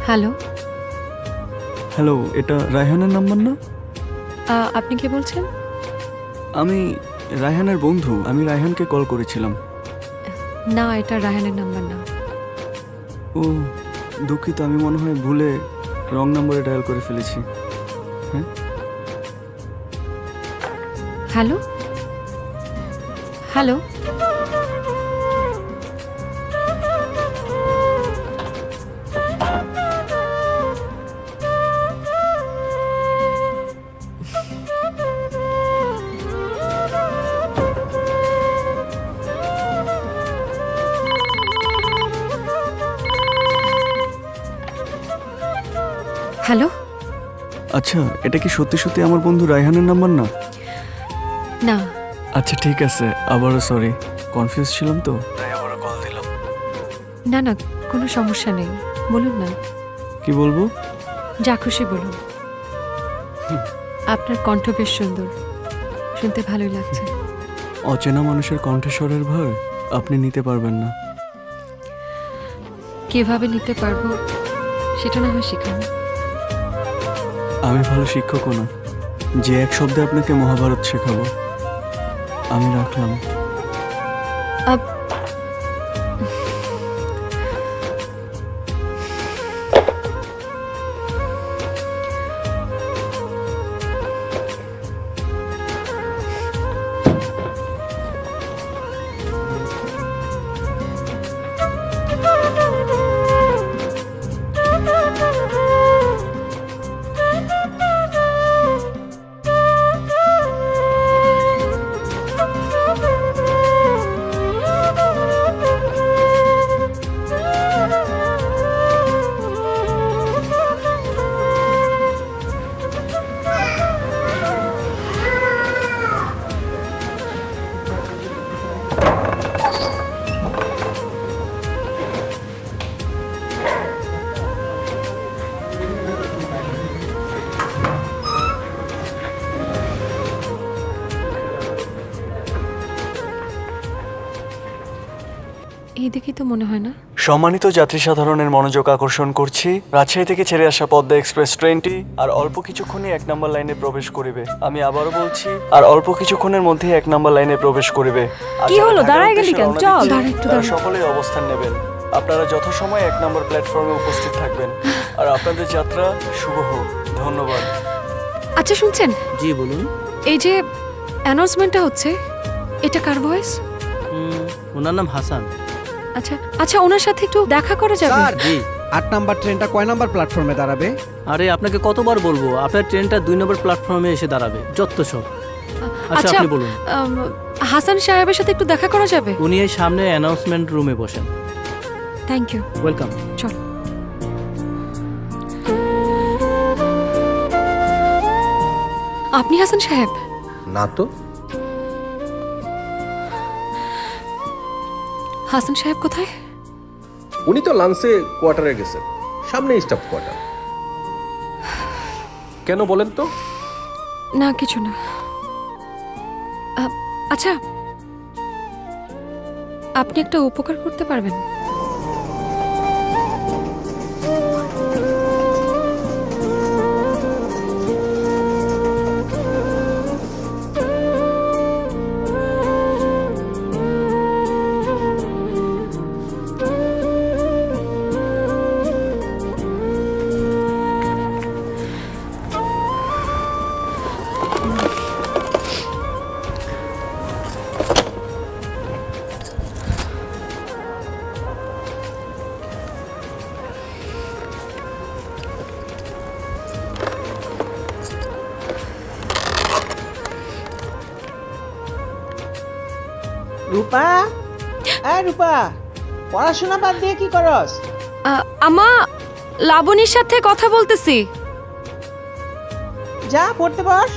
Hello. Hello, এটা রায়হানের number না? আপনি কে বলছেন? আমি রায়হানের বন্ধু। আমি রায়হানকে কল করেছিলাম। না, এটা রায়হানের নাম্বার না। ও দুঃখিত, আমি মনে হয় ভুলে রং নম্বরে ডায়াল করে ফেলেছি। হ্যাঁ, হ্যালো হ্যালো। হ্যালো। আচ্ছা, এটা কি সত্যি সত্যি আমার বন্ধু রায়হানের নাম্বার না? না, আচ্ছা ঠিক আছে, আবারও সরি, কনফিউজ ছিলাম তো তাই আবারও কল দিলাম। না না, কোনো সমস্যা নেই, বলুন না। কি বলবো? যা খুশি বলুন। আপনার কণ্ঠ বেশ সুন্দর, শুনতে ভালোই লাগছে। অচেনা মানুষের কণ্ঠস্বরের ভার আপনি নিতে পারবেন না। কিভাবে নিতে পারবো সেটা না হয় শিখান। আমি ভালো শিক্ষকও না যে এক শব্দে আপনাকে মহাভারত শেখাবো। আমি রাখলাম। আপ- এইদিকেই তো মনে হয় না। সম্মানিত যাত্রী সাধারণের মনোযোগ আকর্ষণ করছি, রাজশাহী থেকে ছেড়ে আসা পদ্মা এক্সপ্রেস ট্রেনটি আর অল্প কিছুক্ষণই 1 নম্বর লাইনে প্রবেশ করিবে। আমি আবারও বলছি, আর অল্প কিছুক্ষণের মধ্যেই 1 নম্বর লাইনে প্রবেশ করিবে। কি হলো, দাঁড়ায় গেলি কেন? চল। তারা সকলেই অবস্থান নেবেন। আপনারা যথাসময়ে 1 নম্বর প্ল্যাটফর্মে উপস্থিত থাকবেন। আর আপনাদের যাত্রা শুভ হোক। ধন্যবাদ। আচ্ছা শুনছেন, জি বলুন। এই যে অ্যানাউন্সমেন্টটা হচ্ছে, এটা কার ভয়েস? ওনার নাম হাসান। আচ্ছা আচ্ছা, ওনার সাথে একটু দেখা করা যাবে? স্যার, জি। 8 নাম্বার ট্রেনটা কয় নাম্বার প্ল্যাটফর্মে দাঁড়াবে? আরে আপনাকে কতবার বলবো, আপনার ট্রেনটা 2 নম্বর প্ল্যাটফর্মে এসে দাঁড়াবে, যত সব। আচ্ছা আপনি বলুন। হাসান সাহেবের সাথে একটু দেখা করা যাবে? উনি এই সামনে অ্যানাউন্সমেন্ট রুমে বসেন। Thank you. ওয়েলকাম। চল। আপনি হাসান সাহেব? না তো। হাসান সাহেব কোথায়? উনি তো লাঞ্চে কোয়ার্টারে গেছেন, সামনে স্টাফ কোয়ার্টার। কেন বলেন তো? না কিছু না। আচ্ছা, আপনি একটা উপকার করতে পারবেন? রূপা, রূপা, পড়াশোনা বাদ দিয়ে কি করস? আমা, লাবণীর সাথে কথা বলতেছি। যা পড়তে বস।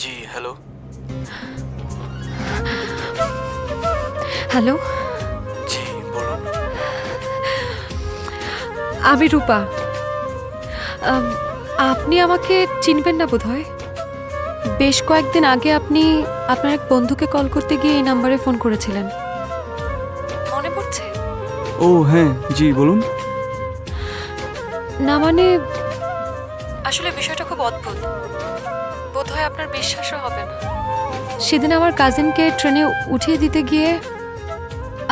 জি হ্যালো। হ্যালো, জি বলুন। আমি রূপা। আপনি আমাকে চিনবেন না বোধহয়। বেশ কয়েকদিন আগে আপনি আপনার এক বন্ধুকে কল করতে গিয়ে এই নাম্বারে ফোন করেছিলেন, মনে পড়ছে? ও হ্যাঁ, জি বলুন। না মানে আসলে বিষয়টা খুব অদ্ভুত, বোধহয় আপনার বিশ্বাসও হবে না। সেদিন আমার কাজিনকে ট্রেনে উঠিয়ে দিতে গিয়ে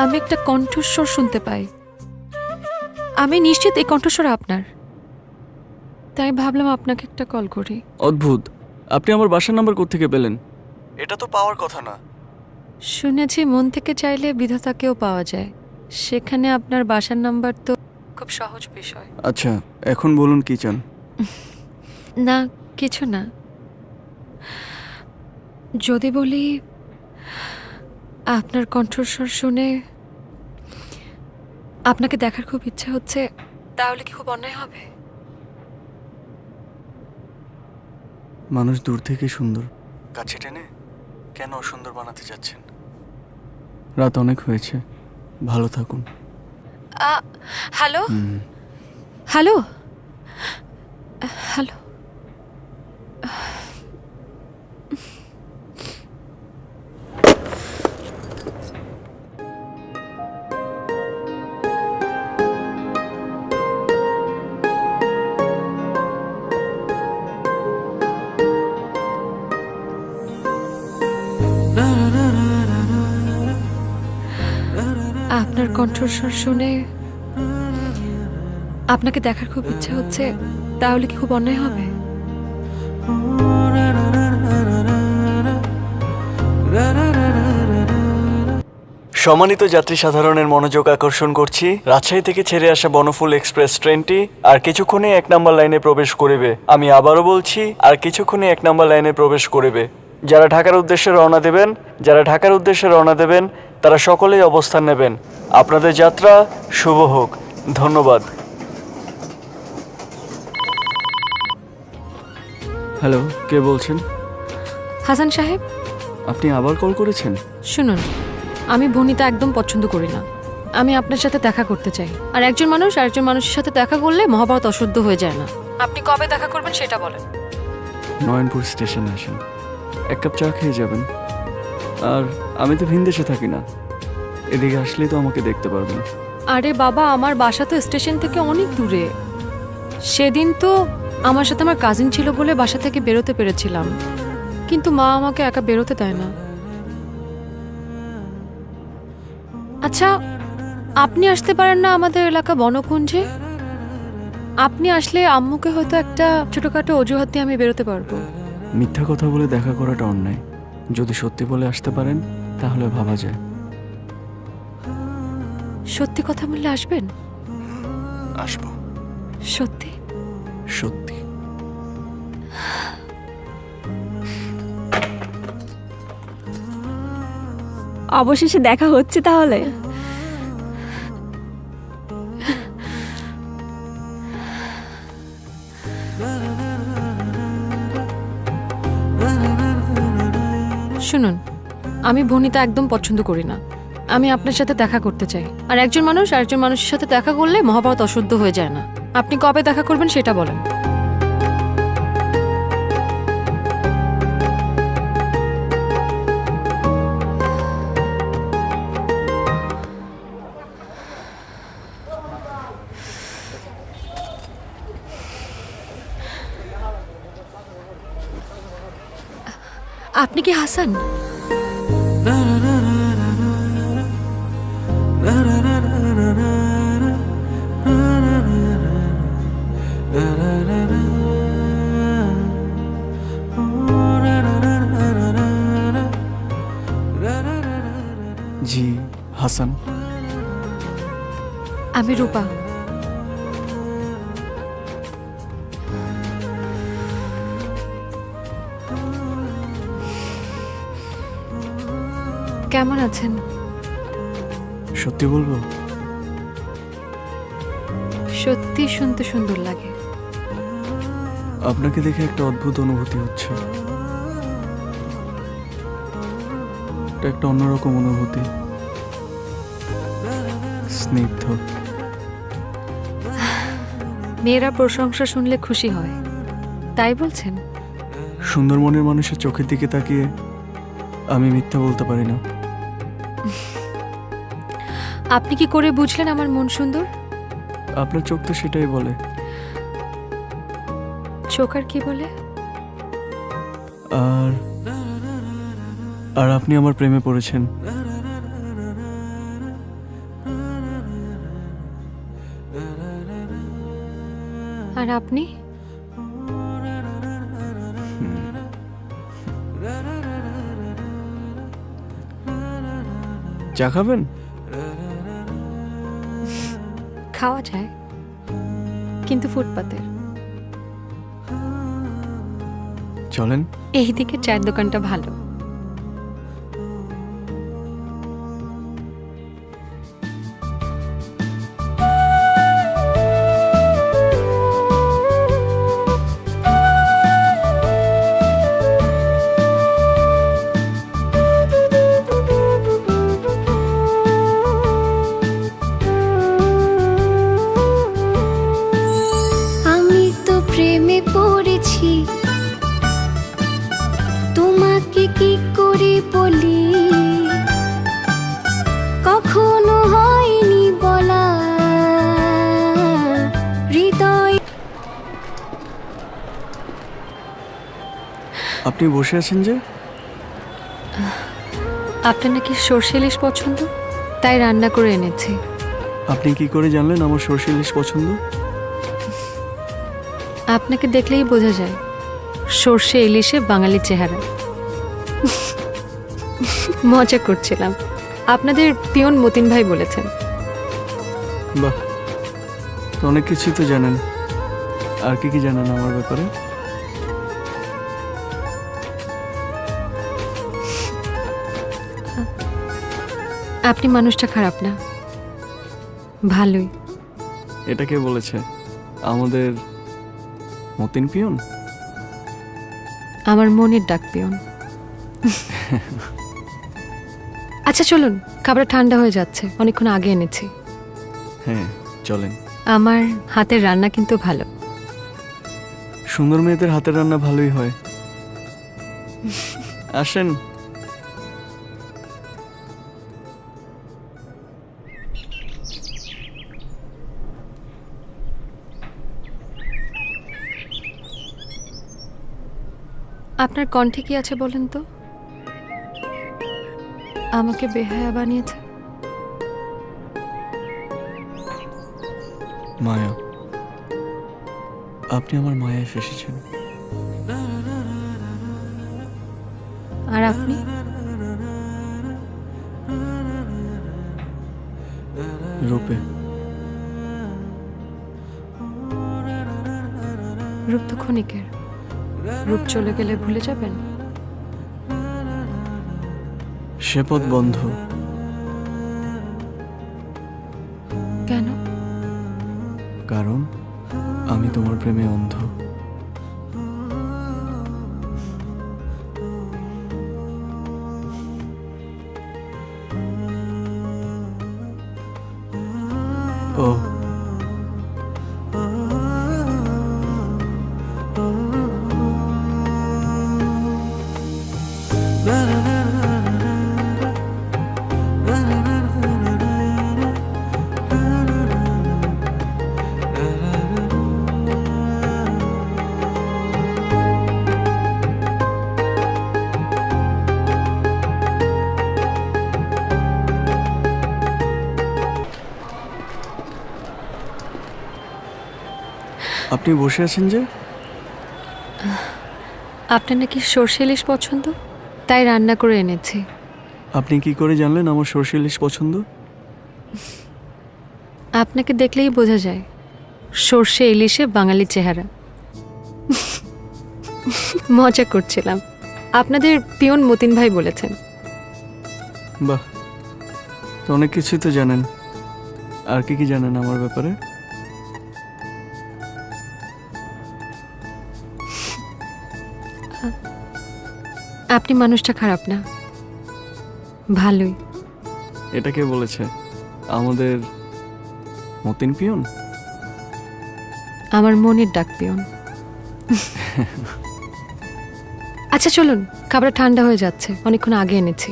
আমি একটা কণ্ঠস্বর শুনতে পাই। আমি নিশ্চিত এই কণ্ঠস্বর আপনার, তাই ভাবলাম আপনাকে একটা কল করি। অদ্ভুত, আপনি আমার বাসার নাম্বার কোত্থেকে পেলেন? এটা তো পাওয়ার কথা না। শুনেছি মন থেকে চাইলে বিধাতাকেও পাওয়া যায়, সেখানে আপনার বাসার নাম্বার তো খুব সহজ বিষয়। আচ্ছা, এখন বলুন কি চান? না কিছু না, যদি বলি আপনার কণ্ঠস্বর শুনে আপনাকে দেখার খুব ইচ্ছা হচ্ছে, তাহলে কি খুব অন্যায় হবে? মানুষ দূর থেকে সুন্দর, কাছে টেনে কেন অসুন্দর বানাতে যাচ্ছেন? রাত অনেক হয়েছে, ভালো থাকুন। Hello hello hello. আপনার কণ্ঠস্বর শুনে আপনাকে দেখার খুব ইচ্ছা হচ্ছে, তাহলে কি খুব অন্যায় হবে? সম্মানিত যাত্রী সাধারণের মনোযোগ আকর্ষণ করছি, রাজশাহী থেকে ছেড়ে আসা বনফুল এক্সপ্রেস ট্রেনটি আর কিছুক্ষণে 1 নম্বর লাইনে প্রবেশ করিবে। আমি আবারও বলছি, আর কিছুক্ষণে 1 নম্বর লাইনে প্রবেশ করিবে। যারা ঢাকার উদ্দেশ্যে রওনা দেবেন তারা সকলেই অবস্থান নেবেন। আপনাদের যাত্রা শুভ হোক। ধন্যবাদ। হ্যালো, কে বলছেন? হাসান সাহেব, আপনি আবার কল করেছেন? শুনুন, আমি ভনিতা একদম পছন্দ করি না। আমি আপনার সাথে দেখা করতে চাই, আর একজন মানুষ আরেকজন মানুষের সাথে দেখা করলে মহাভারত অশুদ্ধ হয়ে যায় না। আপনি কবে দেখা করবেন সেটা বলেন। নয়নপুর স্টেশনে আসেন, 1 কাপ চা খেয়ে যাবেন। আর আমি তো ভিনদেশে থাকি না, এদিকে আসলেই তো আমাকে দেখতে পারবেন। আরে বাবা, আমার বাসা তো স্টেশন থেকে অনেক দূরে। সেদিন তো আমার সাথে আমার কাজিন ছিল বলে বাসা থেকে বেরোতে পেরেছিলাম, কিন্তু মা আমাকে একা বেরোতে দেয় না। আচ্ছা, আপনি আসতে পারেন না আমাদের এলাকা বনকুঞ্জে? আপনি আসলে আম্মুকে হয়তো একটা ছোটখাটো অজুহাত দিয়ে আমি বেরোতে পারবো। মিথ্যা কথা বলে দেখা করাটা অন্যায়। যদি সত্যি বলে আসতে পারেন তাহলে ভাবা যায়। সত্যি কথা বললে আসবেন? আসবো। সত্যি? সত্যি। অবশেষে দেখা হচ্ছে তাহলে। শুনুন, আমি ভনিতা একদম পছন্দ করি না। আমি আপনার সাথে দেখা করতে চাই, আর একজন মানুষ আরেকজন মানুষের সাথে দেখা করলে মহাভারত অশুদ্ধ হয়ে যায় না। আপনি কবে দেখা করবেন সেটা বলেন। আপনি কি হাসান? জি হাসান। আমি রূপা। কেমন আছেন? সত্যি বলবো, সত্যি শুনতে সুন্দর লাগে। আপনাকে দেখে একটা অদ্ভুত অনুভূতি হচ্ছে। এটা একটা অন্যরকম অনুভূতি, স্নিগ্ধ। মেয়েরা প্রশংসা শুনলে খুশি হয়, তাই বলছেন? সুন্দর মনের মানুষের চোখের দিকে তাকিয়ে আমি মিথ্যা বলতে পারি না। আপনি কি করে বুঝলেন আমার মন সুন্দর? আপনার চোখ তো সেটাই বলে। চোখ আর কি বলে? আর আর আপনি আমার প্রেমে পড়েছেন। আর আপনি? চা খাবেন? খাওয়া যায়, কিন্তু ফুটপাতের। চলেন। এই দিকে চায়ের দোকানটা ভালো। আমি তো প্রেমে পড়েছি, তোমাকে কি করে বলি, কখনো হয়নি বলা, হৃদয়। আপনি বসে আছেন যে? আপনার নাকি সর্ষে ইলিশ পছন্দ, তাই রান্না করে এনেছি। আপনি কি করে জানলেন আমার সর্ষে ইলিশ পছন্দ? আপনাকে দেখলেই বোঝা যায় সর্ষে ইলিশে বাঙালি চেহারা। মজা করছিলাম। আপনাদের পিয়ন মতিন ভাই বলেছেন। বাহ, তো অনেক কিছুই তো জানেন। আর কি কি জানেন আমার ব্যাপারে? আপনি মানুষটা খারাপ না, ভালোই। এটা কে বলেছে? আমাদের মতিন পিয়ন? আমার মনের ডাক পিয়ন। আচ্ছা চলুন, খাবার ঠান্ডা হয়ে যাচ্ছে, অনেকক্ষণ আগে এনেছি। হ্যাঁ চলেন। আমার হাতের রান্না কিন্তু ভালো। সুন্দর মেয়েদের হাতের রান্না ভালোই হয়। আসেন। আপনার কণ্ঠে কি আছে বলেন তো? আমাকে বেহায়া বানিয়েছে। মায়া। আপনি আমার মায়ায় ফেসেছেন। আর আপনি? রূপে। রূপ তো ক্ষণিকের, রূপ চলে গেলে ভুলে যাবেন? সে পথ বন্ধ। কেন? কারণ আমি তোমার প্রেমে অন্ধ। ও আপনি বসে আছেন যে? আপনার নাকি সর্ষে ইলিশ পছন্দ, তাই রান্না করে এনেছি। আপনি কি করে জানলেন আমার সর্ষে ইলিশ পছন্দ? আপনাকে দেখলেই বোঝা যায় সর্ষে ইলিশে বাঙালি চেহারা। মজা করছিলাম। আপনাদের পিয়ন মতিন ভাই বলেছেন। বাহ, তো অনেক কিছুই তো জানেন। আর কি কি জানেন আমার ব্যাপারে? আপনি মানুষটা খারাপ না, ভালোই। এটা কে বলেছে? আমাদের মতিন পিয়ন? আমার মনের ডাক পিয়ন। আচ্ছা চলুন, খাবার ঠান্ডা হয়ে যাচ্ছে, অনেকক্ষণ আগে এনেছি।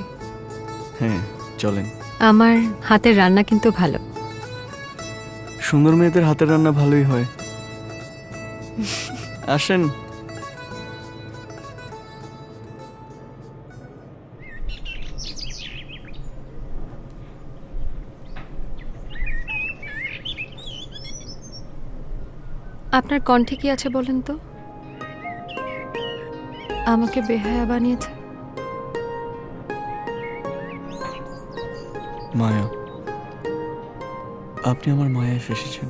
হ্যাঁ চলেন। আমার হাতের রান্না কিন্তু ভালো। সুন্দর মেয়েদের হাতের রান্না ভালোই হয়। আসেন। আপনার কণ্ঠে কি আছে বলেন তো? আমাকে বেহায়া বানিয়েছে। মায়া, আপনি আমার মায়ায় ফেসেছেন।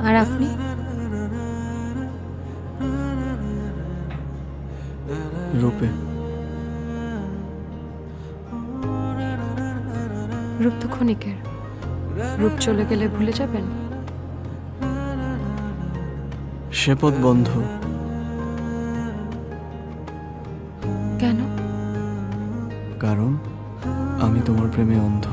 আর আপনি? রূপে। রূপ তো ক্ষণিকের, রূপ চলে গেলে ভুলে যাবেন? সে পথ বন্ধ। কেন? কারণ আমি তোমার প্রেমে অন্ধ।